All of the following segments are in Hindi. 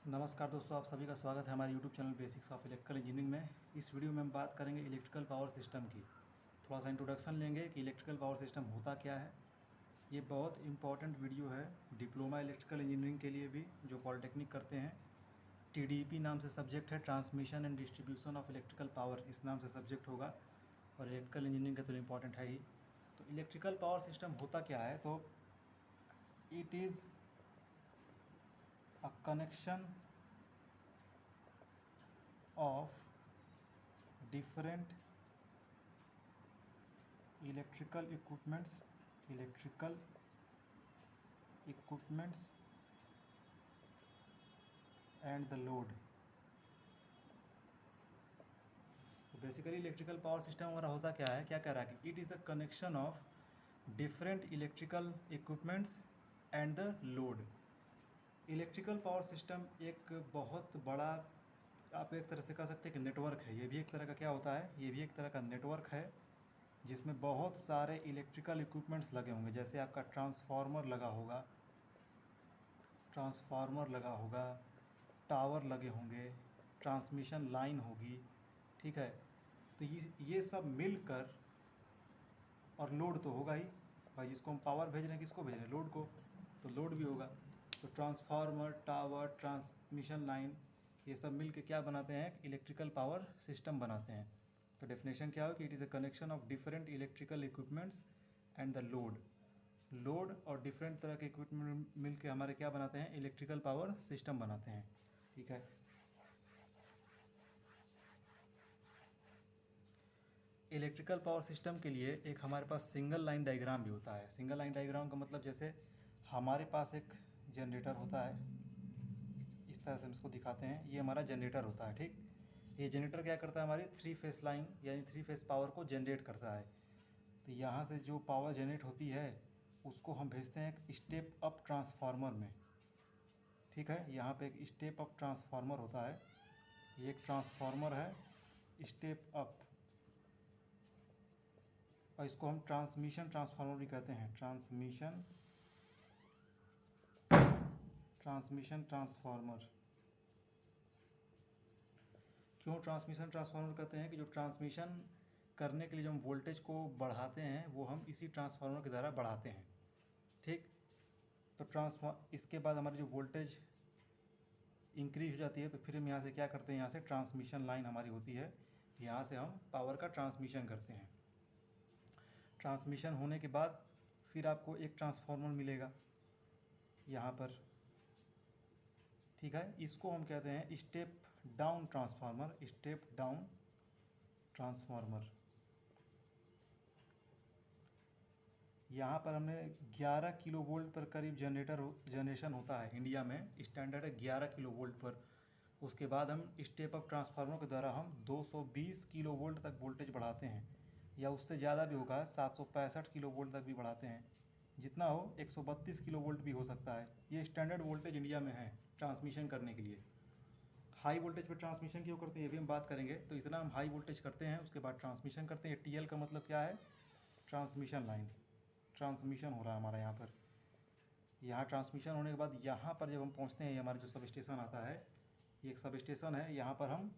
नमस्कार दोस्तों, आप सभी का स्वागत है हमारे YouTube channel basics of electrical engineering में। इस वीडियो में हम बात करेंगे इलेक्ट्रिकल पावर सिस्टम की। थोड़ा सा इंट्रोडक्शन लेंगे कि इलेक्ट्रिकल पावर सिस्टम होता क्या है। ये बहुत इंपॉर्टेंट वीडियो है डिप्लोमा इलेक्ट्रिकल इंजीनियरिंग के लिए भी, जो पॉलिटेक्निक करते हैं। TDP नाम से सब्जेक्ट है, transmission and distribution of electrical power, इस नाम से सब्जेक्ट होगा और इलेक्ट्रिकल इंजीनियरिंग का तो इंपॉर्टेंट है ही। तो इलेक्ट्रिकल पावर सिस्टम होता क्या है, तो it is a connection of different electrical equipments and the load। तो बेसिकली इलेक्ट्रिकल पावर सिस्टम हमारा होता क्या है, क्या कह रहा है कि it is a connection of different electrical equipments and the load. Electrical power system एक बहुत बड़ा, आप एक तरह से कह सकते हैं कि नेटवर्क है। ये भी एक तरह का क्या होता है, ये भी एक तरह का नेटवर्क है जिसमें बहुत सारे इलेक्ट्रिकल इक्विपमेंट्स लगे होंगे। जैसे आपका ट्रांसफार्मर लगा होगा, टावर लगे होंगे, ट्रांसमिशन लाइन होगी, ठीक है। तो ये सब मिलकर, और लोड तो होगा ही भाई, जिसको हम पावर भेज रहे हैं किसको भेज रहे हैं, लोड को, तो लोड भी होगा। तो ट्रांसफार्मर, टावर, ट्रांसमिशन लाइन, ये सब मिल के क्या बनाते हैं, इलेक्ट्रिकल पावर सिस्टम बनाते हैं। तो डेफिनेशन क्या हो कि it is a connection of different electrical equipments and the load और डिफरेंट तरह के इक्विपमेंट मिल के हमारे क्या बनाते हैं, इलेक्ट्रिकल पावर सिस्टम बनाते हैं, ठीक है। इलेक्ट्रिकल पावर सिस्टम के लिए एक हमारे पास सिंगल लाइन डायग्राम भी होता है। सिंगल लाइन डायग्राम का मतलब, जैसे हमारे पास एक जनरेटर होता है, इस तरह से हम इसको दिखाते हैं, ये हमारा जनरेटर होता है, ठीक। ये जनरेटर क्या करता है, हमारी 3 फेस लाइन यानी 3 फेस पावर को जनरेट करता है। तो यहाँ से जो पावर जनरेट होती है उसको हम भेजते हैं एक स्टेप अप ट्रांसफार्मर में, ठीक है। यहाँ पे एक स्टेप अप ट्रांसफार्मर होता है, ये एक ट्रांसफार्मर है स्टेप अप, और इसको हम ट्रांसमिशन ट्रांसफार्मर भी कहते हैं। ट्रांसमिशन ट्रांसफार्मर क्यों ट्रांसमिशन ट्रांसफार्मर कहते हैं कि जो ट्रांसमिशन करने के लिए जो हम वोल्टेज को बढ़ाते हैं वो हम इसी ट्रांसफार्मर के द्वारा बढ़ाते हैं, ठीक। तो इसके बाद हमारी जो वोल्टेज इंक्रीज हो जाती है तो फिर हम यहाँ से क्या करते हैं, यहाँ से ट्रांसमिशन लाइन हमारी होती है, यहाँ से हम पावर का ट्रांसमिशन करते हैं। ट्रांसमिशन होने के बाद फिर आपको एक ट्रांसफार्मर मिलेगा यहाँ पर, ठीक है। इसको हम कहते हैं स्टेप डाउन ट्रांसफार्मर। यहाँ पर हमने 11 किलो वोल्ट पर करीब जनरेशन होता है इंडिया में, स्टैंडर्ड है 11 किलो वोल्ट पर। उसके बाद हम स्टेप अप ट्रांसफार्मर के द्वारा हम 220 किलो वोल्ट तक वोल्टेज बढ़ाते हैं, या उससे ज़्यादा भी होगा, 765 किलो वोल्ट तक भी बढ़ाते हैं। जितना हो, 132 किलो वोल्ट भी हो सकता है। ये स्टैंडर्ड वोल्टेज इंडिया में है ट्रांसमिशन करने के लिए। हाई वोल्टेज पर ट्रांसमिशन क्यों करते हैं ये भी हम बात करेंगे। तो इतना हम हाई वोल्टेज करते हैं, उसके बाद ट्रांसमिशन करते हैं। TL का मतलब क्या है, ट्रांसमिशन लाइन, ट्रांसमिशन हो रहा है हमारा यहाँ पर। यहाँ ट्रांसमिशन होने के बाद यहाँ पर जब हम पहुँचते हैं, ये हमारा जो सब स्टेशन आता है, ये एक सब स्टेशन है, यहाँ पर हम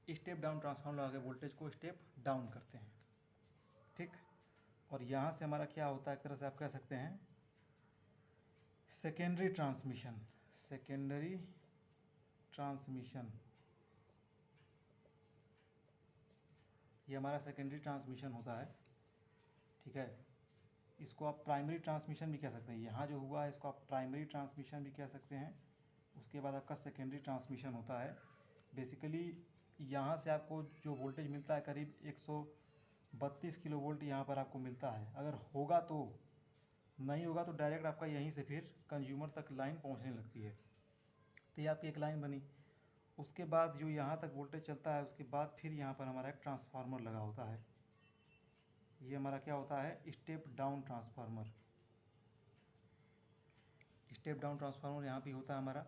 स्टेप डाउन ट्रांसफार्मर लगा के वोल्टेज को स्टेप डाउन करते हैं, ठीक। और यहाँ से हमारा क्या होता है, एक तरह से आप कह सकते हैं सेकेंडरी ट्रांसमिशन, ये हमारा सेकेंडरी ट्रांसमिशन होता है, ठीक है। इसको आप प्राइमरी ट्रांसमिशन भी कह सकते हैं। यहाँ जो हुआ है इसको आप प्राइमरी ट्रांसमिशन भी कह सकते हैं। उसके बाद आपका सेकेंडरी ट्रांसमिशन होता है। बेसिकली यहाँ से आपको जो वोल्टेज मिलता है करीब 132 किलो वोल्ट यहाँ पर आपको मिलता है। अगर होगा तो, नहीं होगा तो डायरेक्ट आपका यहीं से फिर कंज्यूमर तक लाइन पहुँचने लगती है। तो ये आपकी एक लाइन बनी। उसके बाद जो यहाँ तक वोल्टेज चलता है, उसके बाद फिर यहाँ पर हमारा एक ट्रांसफार्मर लगा होता है। ये हमारा क्या होता है, स्टेप डाउन ट्रांसफार्मर यहाँ भी होता है हमारा।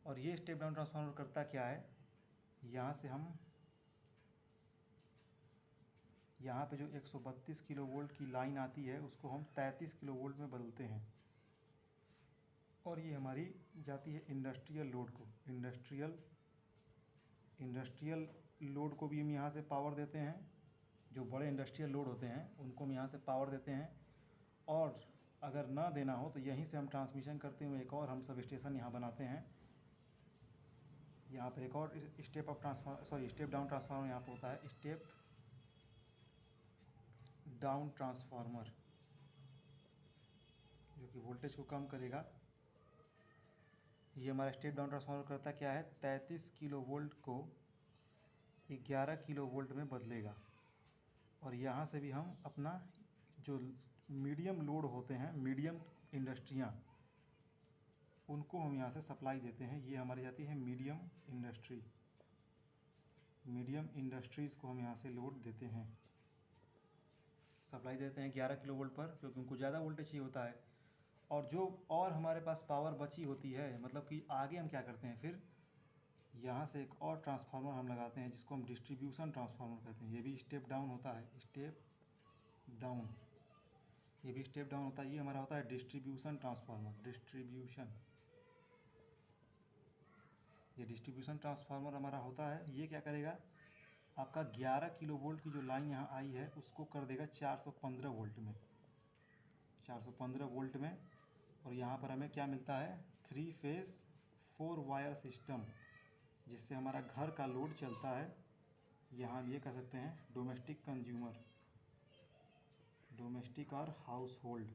और ये स्टेप डाउन ट्रांसफार्मर करता क्या है, यहाँ से हम यहाँ पे जो 132 किलो वोल्ट की लाइन आती है उसको हम 33 किलो वोल्ट में बदलते हैं, और ये हमारी जाती है इंडस्ट्रियल लोड को। इंडस्ट्रियल लोड को भी हम यहाँ से पावर देते हैं। जो बड़े इंडस्ट्रियल लोड होते हैं उनको हम यहाँ से पावर देते हैं। और अगर ना देना हो तो यहीं से हम ट्रांसमिशन करते हुए एक और हम सब स्टेशन यहाँ बनाते हैं। यहाँ पर एक और स्टेप डाउन ट्रांसफार्मर यहाँ पर होता है, स्टेप डाउन ट्रांसफार्मर, जो कि वोल्टेज को कम करेगा। ये हमारा स्टेप डाउन ट्रांसफार्मर करता क्या है, 33 किलो वोल्ट को 11 किलो वोल्ट में बदलेगा। और यहाँ से भी हम अपना जो मीडियम लोड होते हैं, मीडियम इंडस्ट्रियाँ, उनको हम यहाँ से सप्लाई देते हैं। ये हमारी जाती है मीडियम इंडस्ट्रीज़ को हम यहाँ से लोड देते हैं, सप्लाई देते हैं 11 किलो वोल्ट पर, क्योंकि उनको ज़्यादा वोल्टेज चाहिए होता है। और जो और हमारे पास पावर बची होती है, मतलब कि आगे हम क्या करते हैं, फिर यहाँ से एक और ट्रांसफार्मर हम लगाते हैं जिसको हम डिस्ट्रीब्यूशन ट्रांसफार्मर कहते हैं। ये भी स्टेप डाउन होता है, ये भी स्टेप डाउन होता है। ये हमारा होता है डिस्ट्रीब्यूशन ट्रांसफार्मर। ये डिस्ट्रीब्यूशन ट्रांसफार्मर हमारा होता है। ये क्या करेगा, आपका 11 किलो वोल्ट की जो लाइन यहाँ आई है उसको कर देगा 415 वोल्ट में, 415 वोल्ट में। और यहाँ पर हमें क्या मिलता है, 3 फेज़ 4 वायर सिस्टम, जिससे हमारा घर का लोड चलता है। यहाँ हम ये कह सकते हैं डोमेस्टिक कंज्यूमर, डोमेस्टिक और हाउस होल्ड।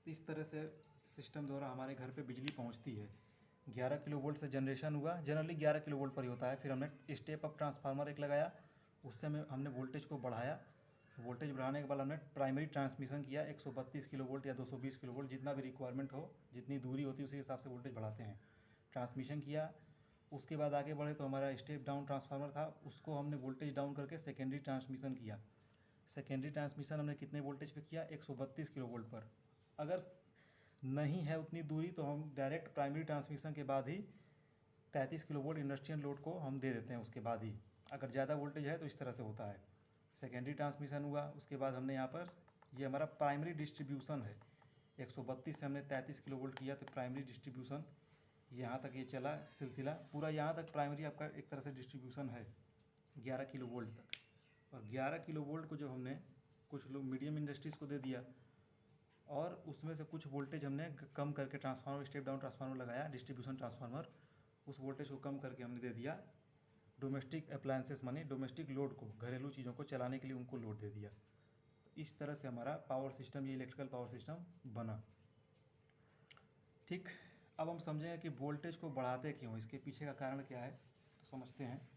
इस तरह से सिस्टम द्वारा हमारे घर पे बिजली पहुँचती है। 11 किलो वोल्ट से जनरेशन हुआ, जनरली 11 किलो वोल्ट पर ही होता है। फिर हमने स्टेप अप ट्रांसफार्मर एक लगाया, उससे हमने वोल्टेज को बढ़ाया। वोल्टेज बढ़ाने के बाद हमने प्राइमरी ट्रांसमिशन किया, 132 किलो वोल्ट या 220 किलो वोल्ट, जितना भी रिक्वायरमेंट हो, जितनी दूरी होती है उसी हिसाब से वोल्टेज बढ़ाते हैं। ट्रांसमिशन किया, उसके बाद आगे बढ़े तो हमारा स्टेप डाउन ट्रांसफार्मर था, उसको हमने वोल्टेज डाउन करके सेकेंडरी ट्रांसमिशन किया। सेकेंडरी ट्रांसमिशन हमने कितने वोल्टेज पे किया, 132 किलो वोल्ट पर। अगर नहीं है उतनी दूरी तो हम डायरेक्ट प्राइमरी ट्रांसमिशन के बाद ही 33 किलो वोल्ट इंडस्ट्रियल लोड को हम दे देते हैं उसके बाद ही। अगर ज़्यादा वोल्टेज है तो इस तरह से होता है। सेकेंडरी ट्रांसमिशन हुआ, उसके बाद हमने यहाँ पर, ये हमारा प्राइमरी डिस्ट्रीब्यूशन है, 132 से हमने 33 किलो वोल्ट किया तो प्राइमरी डिस्ट्रीब्यूशन यहाँ तक ये चला सिलसिला पूरा, यहाँ तक प्राइमरी आपका एक तरह से डिस्ट्रीब्यूशन है 11 किलो वोल्ट तक। और 11 किलो वोल्ट को जो हमने कुछ लोग मीडियम इंडस्ट्रीज़ को दे दिया, और उसमें से कुछ वोल्टेज हमने कम करके ट्रांसफार्मर, स्टेप डाउन ट्रांसफार्मर लगाया, डिस्ट्रीब्यूशन ट्रांसफार्मर, उस वोल्टेज को कम करके हमने दे दिया डोमेस्टिक अप्लायंसेस, माने डोमेस्टिक लोड को, घरेलू चीज़ों को चलाने के लिए उनको लोड दे दिया। इस तरह से हमारा पावर सिस्टम, ये इलेक्ट्रिकल पावर सिस्टम बना। ठीक, अब हम समझेंगे कि वोल्टेज को बढ़ाते क्यों, इसके पीछे का कारण क्या है, तो समझते हैं।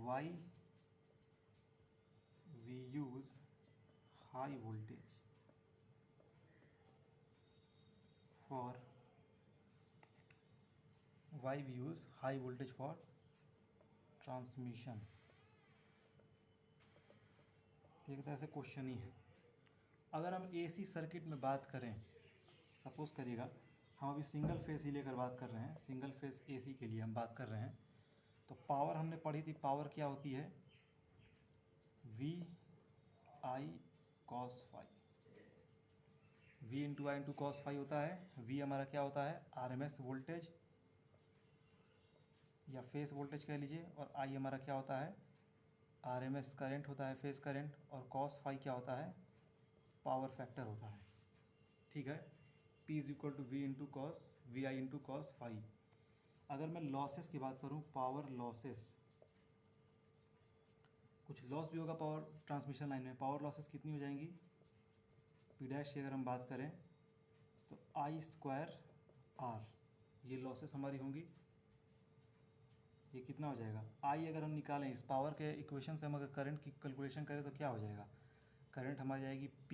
Why we use high voltage for transmission? एक तरह से क्वेश्चन ही है। अगर हम एसी सर्किट में बात करें, सपोज करिएगा हम अभी सिंगल फेस ही लेकर बात कर रहे हैं, सिंगल फेस एसी के लिए हम बात कर रहे हैं, तो पावर हमने पढ़ी थी, पावर क्या होती है, V I cos phi, V into I into cos phi होता है। V हमारा क्या होता है, RMS वोल्टेज या फेस वोल्टेज कह लीजिए, और I हमारा क्या होता है, RMS करंट होता है, फेस करंट, और cos फाई क्या होता है, पावर फैक्टर होता है। ठीक है, P is equal to V into cos, V I into cos phi. अगर मैं लॉसेस की बात करूं, पावर लॉसेस, कुछ लॉस भी होगा पावर ट्रांसमिशन लाइन में, पावर लॉसेस कितनी हो जाएंगी, P डैश की अगर हम बात करें तो I स्क्वायर R, ये लॉसेस हमारी होंगी। ये कितना हो जाएगा, I अगर हम निकालें इस पावर के इक्वेशन से, हम अगर करंट की कैलकुलेशन करें तो क्या हो जाएगा, करंट हमारी जाएगी P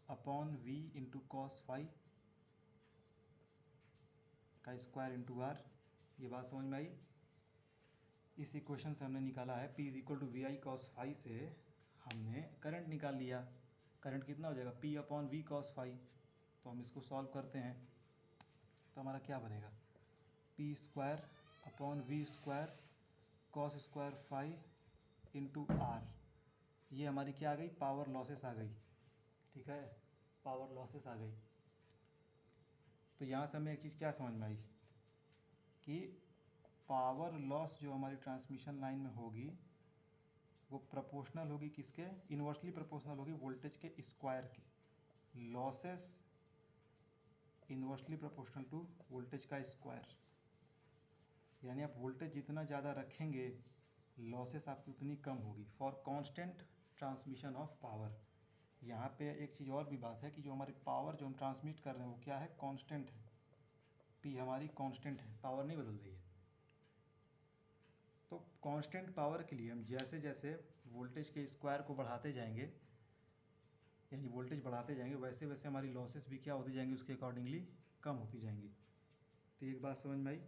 upon V into cos phi का स्क्वायर इंटू R। ये बात समझ में आई। इस इक्वेशन से हमने निकाला है P is equal to V I cos phi, से हमने करंट निकाल लिया। करंट कितना हो जाएगा, P upon V cos phi. तो हम इसको सॉल्व करते हैं तो हमारा क्या बनेगा, P square upon V square cos square phi into R, ये हमारी क्या आ गई, पावर लॉसेस आ गई। ठीक है, पावर लॉसेस आ गई। तो यहाँ से हमें एक चीज़ क्या समझ में आई कि पावर लॉस जो हमारी ट्रांसमिशन लाइन में होगी वो प्रोपोर्शनल होगी किसके, इन्वर्सली प्रोपोर्शनल होगी वोल्टेज के स्क्वायर के। Losses inversely proportional to voltage का स्क्वायर, यानी आप वोल्टेज जितना ज़्यादा रखेंगे लॉसेस आपकी उतनी कम होगी for constant transmission of power. यहाँ पे एक चीज़ और भी बात है कि जो हमारी पावर जो हम ट्रांसमिट कर रहे हैं वो क्या है, कांस्टेंट है। पी हमारी कांस्टेंट है, पावर नहीं बदल रही है। तो कांस्टेंट पावर के लिए हम जैसे जैसे वोल्टेज के स्क्वायर को बढ़ाते जाएंगे, यानी वोल्टेज बढ़ाते जाएंगे, वैसे वैसे हमारी लॉसेस भी क्या होती जाएंगी, उसके अकॉर्डिंगली कम होती जाएंगी। तो एक बात समझ में आई।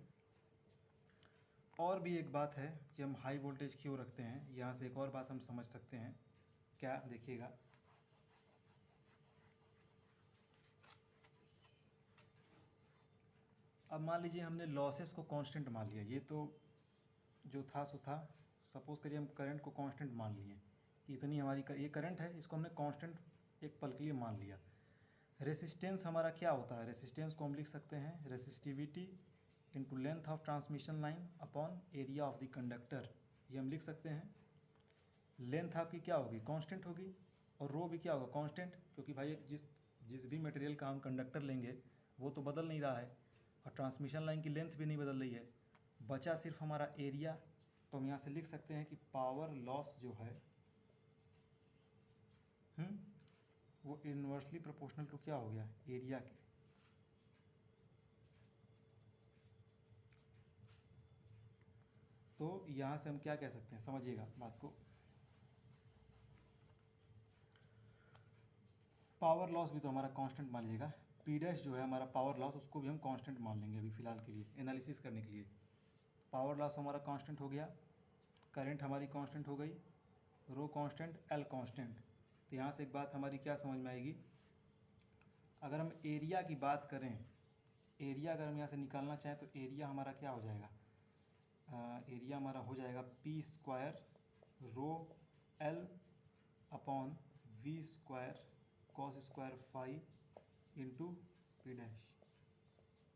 और भी एक बात है कि हम हाई वोल्टेज क्यों रखते हैं, यहाँ से एक और बात हम समझ सकते हैं। क्या, देखिएगा, अब मान लीजिए हमने लॉसेस को कांस्टेंट मान लिया, ये तो जो था सो था। सपोज़ करिए हम करंट को कांस्टेंट मान लिए कि इतनी हमारी ये करंट है, इसको हमने कांस्टेंट एक पल के लिए मान लिया। रेसिस्टेंस हमारा क्या होता है, रेसिस्टेंस को हम लिख सकते हैं resistivity into length of transmission line upon area of the conductor, ये हम लिख सकते हैं। लेंथ आपकी क्या होगी, कांस्टेंट होगी, और रो भी क्या होगा, कांस्टेंट, क्योंकि भाई जिस जिस भी मटेरियल का हम कंडक्टर लेंगे वो तो बदल नहीं रहा है, और ट्रांसमिशन लाइन की लेंथ भी नहीं बदल रही है, बचा सिर्फ हमारा एरिया। तो हम यहाँ से लिख सकते हैं कि पावर लॉस जो है वो इन्वर्सली प्रोपोर्शनल टू क्या हो गया, एरिया के। तो यहाँ से हम क्या कह सकते हैं, समझिएगा बात को। पावर लॉस भी तो हमारा कांस्टेंट मान लीजिएगा, पी डैश जो है हमारा पावर लॉस, उसको भी हम कांस्टेंट मान लेंगे अभी फ़िलहाल के लिए एनालिसिस करने के लिए। पावर लॉस हमारा कांस्टेंट हो गया, करंट हमारी कांस्टेंट हो गई, रो कांस्टेंट, एल कांस्टेंट। तो यहाँ से एक बात हमारी क्या समझ में आएगी, अगर हम एरिया की बात करें, एरिया अगर हम यहाँ से निकालना चाहें तो एरिया हमारा क्या हो जाएगा, एरिया हमारा हो जाएगा P square rho L upon V square cos square phi into P dash,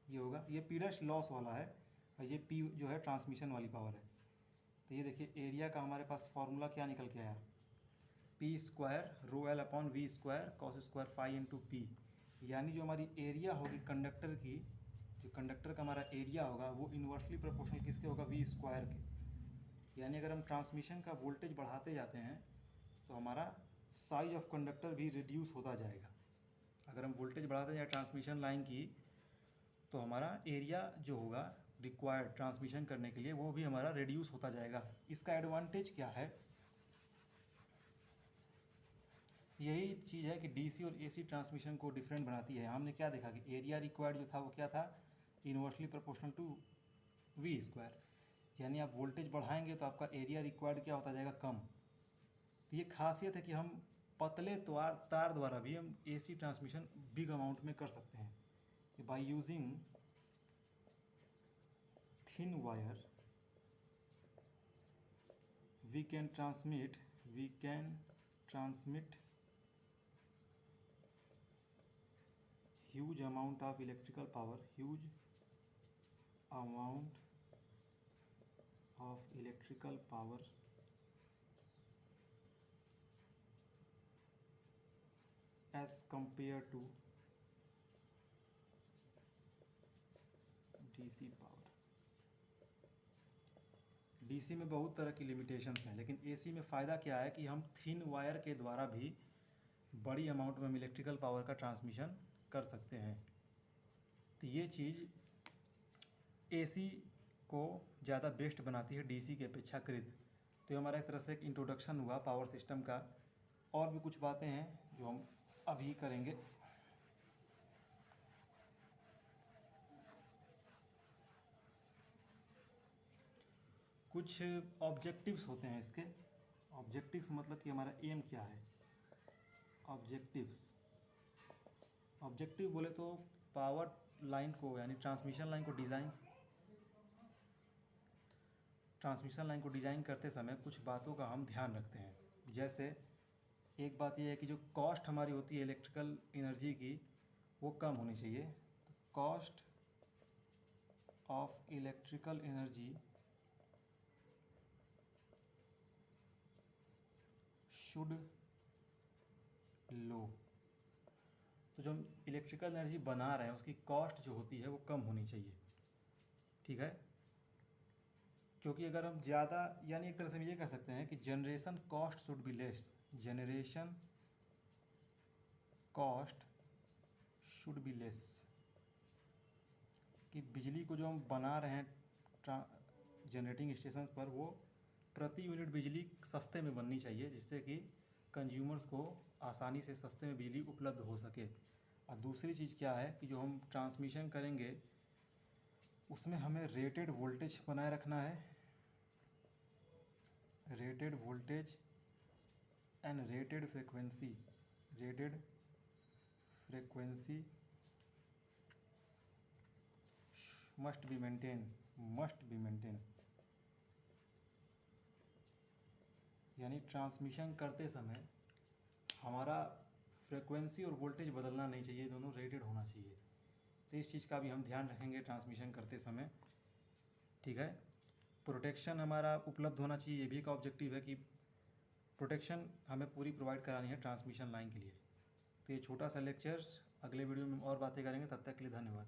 ये होगा। ये पी डैश लॉस वाला है और ये पी जो है ट्रांसमिशन वाली पावर है। तो ये देखिए एरिया का हमारे पास फॉर्मूला क्या निकल के आया, P square rho L upon V square cos square phi into P, यानी जो हमारी एरिया होगी कंडक्टर की, जो कंडक्टर का हमारा एरिया होगा वो इन्वर्सली प्रोपोर्शनल किसके होगा, वी स्क्वायर के। यानी अगर हम ट्रांसमिशन का वोल्टेज बढ़ाते जाते हैं तो हमारा साइज ऑफ कंडक्टर भी रिड्यूस होता जाएगा। अगर हम वोल्टेज बढ़ाते जाए ट्रांसमिशन लाइन की तो हमारा एरिया जो होगा रिक्वायर्ड ट्रांसमिशन करने के लिए वो भी हमारा रिड्यूस होता जाएगा। इसका एडवांटेज क्या है, यही चीज़ है कि डीसी और एसी ट्रांसमिशन को डिफरेंट बनाती है। हमने क्या देखा कि एरिया रिक्वायर्ड जो था वो क्या था, inversely proportional to V square, यानी आप वोल्टेज बढ़ाएंगे तो आपका एरिया रिक्वायर्ड क्या होता जाएगा, कम। तो ये खासियत है कि हम पतले तार द्वारा भी हम एसी ट्रांसमिशन बिग अमाउंट में कर सकते हैं। By using thin wire we can transmit huge amount of electrical power as compared to DC power. DC में बहुत तरह की लिमिटेशंस हैं, लेकिन एसी में फ़ायदा क्या है कि हम थिन वायर के द्वारा भी बड़ी अमाउंट में हम इलेक्ट्रिकल पावर का ट्रांसमिशन कर सकते हैं। तो ये चीज़ एसी को ज़्यादा बेस्ट बनाती है डीसी के अपेक्षाकृत। तो हमारा एक तरह से एक इंट्रोडक्शन हुआ पावर सिस्टम का। और भी कुछ बातें हैं जो हम अभी करेंगे। कुछ ऑब्जेक्टिव्स होते हैं इसके। ऑब्जेक्टिव्स मतलब कि हमारा एम क्या है। ऑब्जेक्टिव बोले तो पावर लाइन को यानी ट्रांसमिशन लाइन को डिज़ाइन ट्रांसमिशन लाइन को डिज़ाइन करते समय कुछ बातों का हम ध्यान रखते हैं। जैसे एक बात यह है कि जो कॉस्ट हमारी होती है इलेक्ट्रिकल एनर्जी की वो कम होनी चाहिए। तो cost of electrical energy should low. तो जो हम इलेक्ट्रिकल एनर्जी बना रहे हैं उसकी कॉस्ट जो होती है वो कम होनी चाहिए, ठीक है। क्योंकि अगर हम ज़्यादा, यानी एक तरह से हम ये कह सकते हैं कि generation cost should be less, generation cost should be less, कि बिजली को जो हम बना रहे हैं जनरेटिंग स्टेशन पर वो प्रति यूनिट बिजली सस्ते में बननी चाहिए, जिससे कि कंज्यूमर्स को आसानी से सस्ते में बिजली उपलब्ध हो सके। और दूसरी चीज़ क्या है कि जो हम ट्रांसमिशन करेंगे उसमें हमें रेटेड वोल्टेज बनाए रखना है, rated voltage and rated frequency, rated frequency must be maintain. यानी ट्रांसमिशन करते समय हमारा फ्रीक्वेंसी और वोल्टेज बदलना नहीं चाहिए, दोनों रेटेड होना चाहिए। तो इस चीज़ का भी हम ध्यान रखेंगे ट्रांसमिशन करते समय, ठीक है। प्रोटेक्शन हमारा उपलब्ध होना चाहिए, ये भी एक ऑब्जेक्टिव है कि प्रोटेक्शन हमें पूरी प्रोवाइड करानी है ट्रांसमिशन लाइन के लिए। तो ये छोटा सा लेक्चर, अगले वीडियो में और बातें करेंगे, तब तक के लिए धन्यवाद।